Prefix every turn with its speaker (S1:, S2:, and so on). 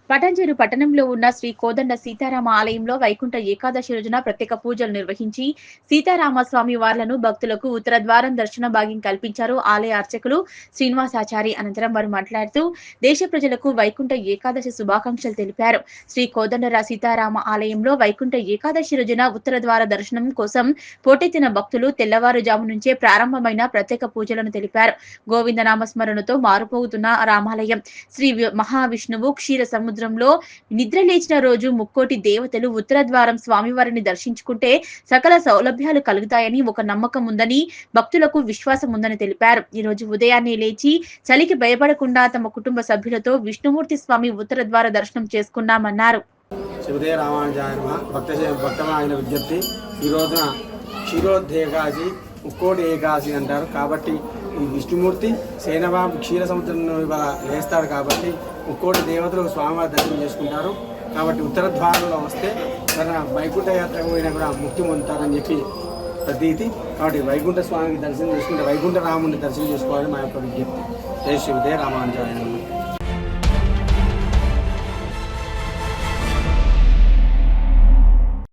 S1: పటాన్చెరు పట్టణంలో ఉన్న శ్రీ కోదండ సీతారామ ఆలయంలో వైకుంఠ ఏకాదశి రోజున ప్రత్యేక పూజలు నిర్వహించి సీతారామ స్వామి వార్లను భక్తులకు ఉత్తర ద్వారం దర్శన భాగ్యం కల్పించారు ఆలయ అర్చకులు శ్రీనివాసాచారి. అనంతరం వారు మాట్లాడుతూ దేశ ప్రజలకు వైకుంఠ ఏకాదశి శుభాకాంక్షలు తెలిపారు. శ్రీ కోదండ సీతారామ ఆలయంలో వైకుంఠ ఏకాదశి రోజున ఉత్తర ద్వార దర్శనం కోసం పోటెత్తిన భక్తులు తెల్లవారుజాము నుంచే ప్రారంభమైన ప్రత్యేక పూజలను తెలిపారు. గోవింద నామస్మరణతో మారుపోతున్న రామాలయం శ్రీ మహావిష్ణువు క్షీర సముద్రంలో నిద్రలేచిన రోజు ముక్కోటి దేవతలు ఉత్తర ద్వారం స్వామివారిని దర్శించుకుంటే సకల సౌలభ్యాలు కలుగుతాయని ఒక నమ్మకం ఉందని భక్తులకు విశ్వాసం ఉందని తెలిపారు. ఈ రోజు ఉదయాన్నే లేచి చలికి భయపడకుండా తమ కుటుంబ సభ్యులతో విష్ణుమూర్తి స్వామి ఉత్తర ద్వార దర్శనం చేసుకున్నామన్నారు.
S2: విజ్ఞప్తి ఈ రోజున క్షీరోద్యేకాశి ముక్కోటి ఏకాశి అంటారు. కాబట్టి ఈ విష్ణుమూర్తి సేనబాబు క్షీర సముద్రం వేస్తాడు కాబట్టి ముక్కోటి దేవతలు స్వామివారి దర్శనం చేసుకుంటారు. కాబట్టి ఉత్తర ద్వారంలో వస్తే తన వైకుంఠ యాత్రకు పోయినా కూడా ముక్తి పొందుతారని చెప్పి ప్రతీతి. కాబట్టి వైకుంఠ స్వామికి దర్శనం చేసుకుంటే వైకుంఠ రాముడిని దర్శనం చేసుకోవాలని మా యొక్క విజ్ఞప్తి. జై శ్రీ రామానుజాయ.